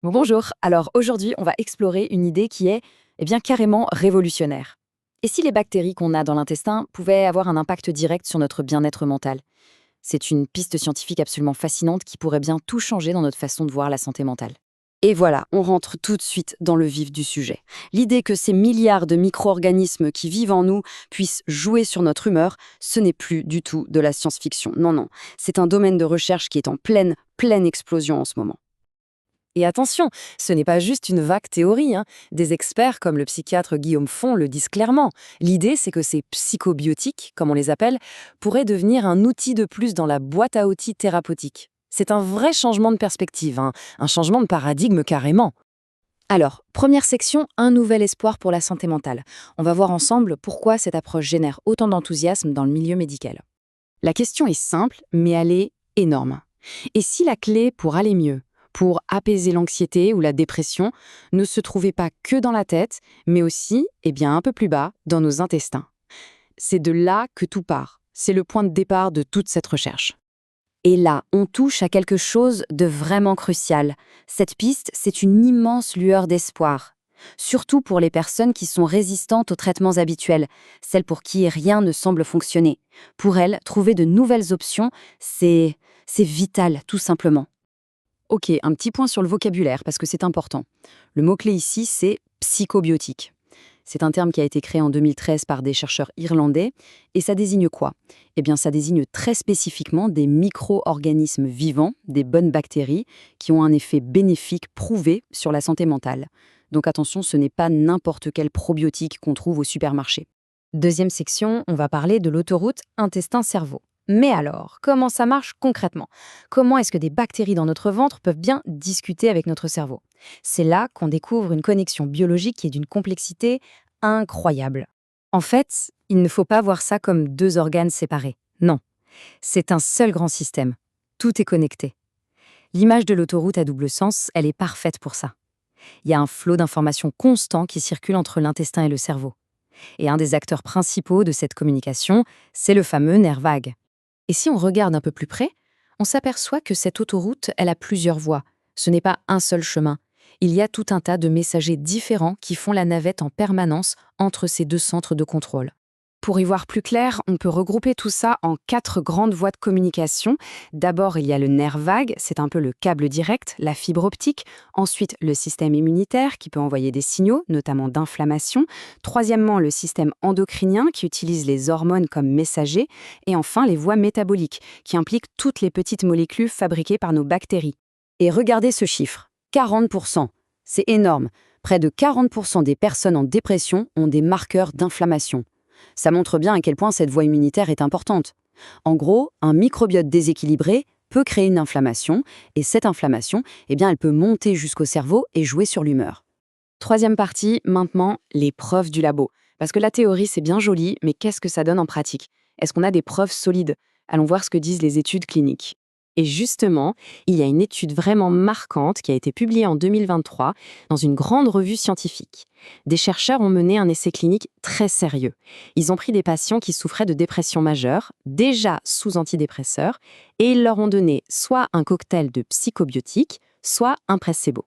Bon, bonjour, alors aujourd'hui on va explorer une idée qui est carrément révolutionnaire. Et si les bactéries qu'on a dans l'intestin pouvaient avoir un impact direct sur notre bien-être mental? C'est une piste scientifique absolument fascinante qui pourrait bien tout changer dans notre façon de voir la santé mentale. Et voilà, on rentre tout de suite dans le vif du sujet. L'idée que ces milliards de micro-organismes qui vivent en nous puissent jouer sur notre humeur, ce n'est plus du tout de la science-fiction. Non, non, c'est un domaine de recherche qui est en pleine explosion en ce moment. Et attention, ce n'est pas juste une vague théorie, hein. Des experts comme le psychiatre Guillaume Font le disent clairement. L'idée, c'est que ces psychobiotiques, comme on les appelle, pourraient devenir un outil de plus dans la boîte à outils thérapeutique. C'est un vrai changement de perspective, hein, un changement de paradigme carrément. Alors, première section, un nouvel espoir pour la santé mentale. On va voir ensemble pourquoi cette approche génère autant d'enthousiasme dans le milieu médical. La question est simple, mais elle est énorme. Et si la clé pour aller mieux, pour apaiser l'anxiété ou la dépression, ne se trouvait pas que dans la tête, mais aussi, un peu plus bas, dans nos intestins? C'est de là que tout part. C'est le point de départ de toute cette recherche. Et là, on touche à quelque chose de vraiment crucial. Cette piste, c'est une immense lueur d'espoir. Surtout pour les personnes qui sont résistantes aux traitements habituels, celles pour qui rien ne semble fonctionner. Pour elles, trouver de nouvelles options, c'est vital, tout simplement. Ok, un petit point sur le vocabulaire, parce que c'est important. Le mot-clé ici, c'est psychobiotique. C'est un terme qui a été créé en 2013 par des chercheurs irlandais, et ça désigne quoi? Ça désigne très spécifiquement des micro-organismes vivants, des bonnes bactéries, qui ont un effet bénéfique prouvé sur la santé mentale. Donc attention, ce n'est pas n'importe quel probiotique qu'on trouve au supermarché. Deuxième section, on va parler de l'autoroute intestin-cerveau. Mais alors, comment ça marche concrètement? Comment est-ce que des bactéries dans notre ventre peuvent bien discuter avec notre cerveau? C'est là qu'on découvre une connexion biologique qui est d'une complexité incroyable. En fait, il ne faut pas voir ça comme deux organes séparés. Non, c'est un seul grand système. Tout est connecté. L'image de l'autoroute à double sens, elle est parfaite pour ça. Il y a un flot d'informations constant qui circule entre l'intestin et le cerveau. Et un des acteurs principaux de cette communication, c'est le fameux nerf vague. Et si on regarde un peu plus près, on s'aperçoit que cette autoroute, elle a plusieurs voies. Ce n'est pas un seul chemin. Il y a tout un tas de messagers différents qui font la navette en permanence entre ces deux centres de contrôle. Pour y voir plus clair, on peut regrouper tout ça en 4 grandes voies de communication. D'abord, il y a le nerf vague, c'est un peu le câble direct, la fibre optique. Ensuite, le système immunitaire qui peut envoyer des signaux, notamment d'inflammation. Troisièmement, le système endocrinien qui utilise les hormones comme messagers. Et enfin, les voies métaboliques qui impliquent toutes les petites molécules fabriquées par nos bactéries. Et regardez ce chiffre, 40%. C'est énorme. Près de 40% des personnes en dépression ont des marqueurs d'inflammation. Ça montre bien à quel point cette voie immunitaire est importante. En gros, un microbiote déséquilibré peut créer une inflammation, et cette inflammation, elle peut monter jusqu'au cerveau et jouer sur l'humeur. Troisième partie, maintenant, les preuves du labo. Parce que la théorie, c'est bien joli, mais qu'est-ce que ça donne en pratique? Est-ce qu'on a des preuves solides? Allons voir ce que disent les études cliniques. Et justement, il y a une étude vraiment marquante qui a été publiée en 2023 dans une grande revue scientifique. Des chercheurs ont mené un essai clinique très sérieux. Ils ont pris des patients qui souffraient de dépression majeure, déjà sous antidépresseurs, et ils leur ont donné soit un cocktail de psychobiotiques, soit un placebo.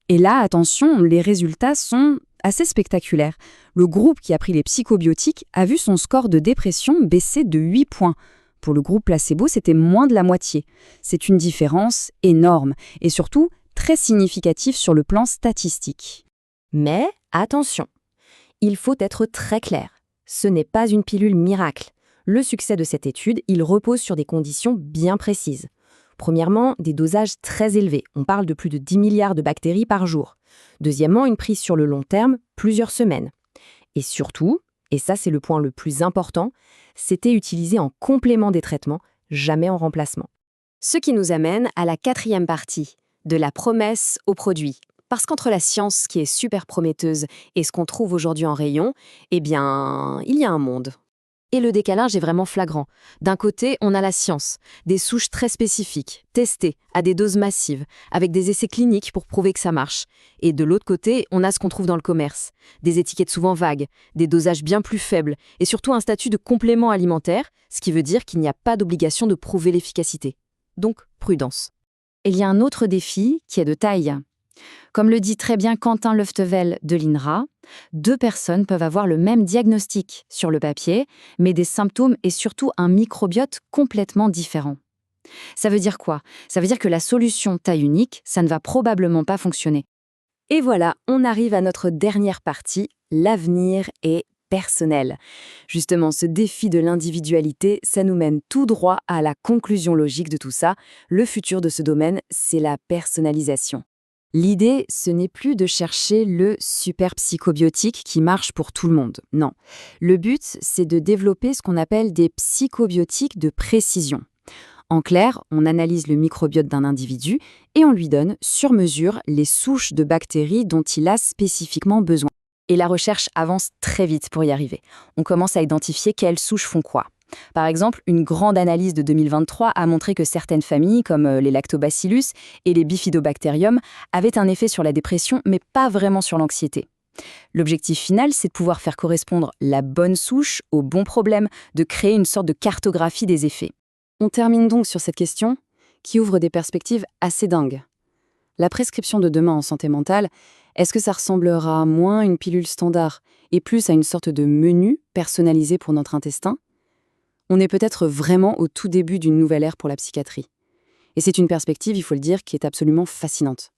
Et là, attention, les résultats sont assez spectaculaires. Le groupe qui a pris les psychobiotiques a vu son score de dépression baisser de 8 points. Pour le groupe placebo, c'était moins de la moitié. C'est une différence énorme et surtout très significative sur le plan statistique. Mais attention, il faut être très clair. Ce n'est pas une pilule miracle. Le succès de cette étude, il repose sur des conditions bien précises. Premièrement, des dosages très élevés. On parle de plus de 10 milliards de bactéries par jour. Deuxièmement, une prise sur le long terme, plusieurs semaines. Et surtout, et ça c'est le point le plus important, c'était utilisé en complément des traitements, jamais en remplacement. Ce qui nous amène à la 4e partie, de la promesse au produit. Parce qu'entre la science qui est super prometteuse et ce qu'on trouve aujourd'hui en rayon, il y a un monde. Et le décalage est vraiment flagrant. D'un côté, on a la science, des souches très spécifiques, testées à des doses massives, avec des essais cliniques pour prouver que ça marche. Et de l'autre côté, on a ce qu'on trouve dans le commerce, des étiquettes souvent vagues, des dosages bien plus faibles, et surtout un statut de complément alimentaire, ce qui veut dire qu'il n'y a pas d'obligation de prouver l'efficacité. Donc, prudence. Il y a un autre défi qui est de taille. Comme le dit très bien Quentin Leftevel de l'INRA, deux personnes peuvent avoir le même diagnostic sur le papier, mais des symptômes et surtout un microbiote complètement différent. Ça veut dire quoi? Ça veut dire que la solution taille unique, ça ne va probablement pas fonctionner. Et voilà, on arrive à notre dernière partie, l'avenir est personnel. Justement, ce défi de l'individualité, ça nous mène tout droit à la conclusion logique de tout ça. Le futur de ce domaine, c'est la personnalisation. L'idée, ce n'est plus de chercher le super psychobiotique qui marche pour tout le monde. Non. Le but, c'est de développer ce qu'on appelle des psychobiotiques de précision. En clair, on analyse le microbiote d'un individu et on lui donne, sur mesure, les souches de bactéries dont il a spécifiquement besoin. Et la recherche avance très vite pour y arriver. On commence à identifier quelles souches font quoi. Par exemple, une grande analyse de 2023 a montré que certaines familles, comme les lactobacillus et les bifidobacterium, avaient un effet sur la dépression, mais pas vraiment sur l'anxiété. L'objectif final, c'est de pouvoir faire correspondre la bonne souche au bon problème, de créer une sorte de cartographie des effets. On termine donc sur cette question qui ouvre des perspectives assez dingues. La prescription de demain en santé mentale, est-ce que ça ressemblera moins à une pilule standard et plus à une sorte de menu personnalisé pour notre intestin ? On est peut-être vraiment au tout début d'une nouvelle ère pour la psychiatrie. Et c'est une perspective, il faut le dire, qui est absolument fascinante.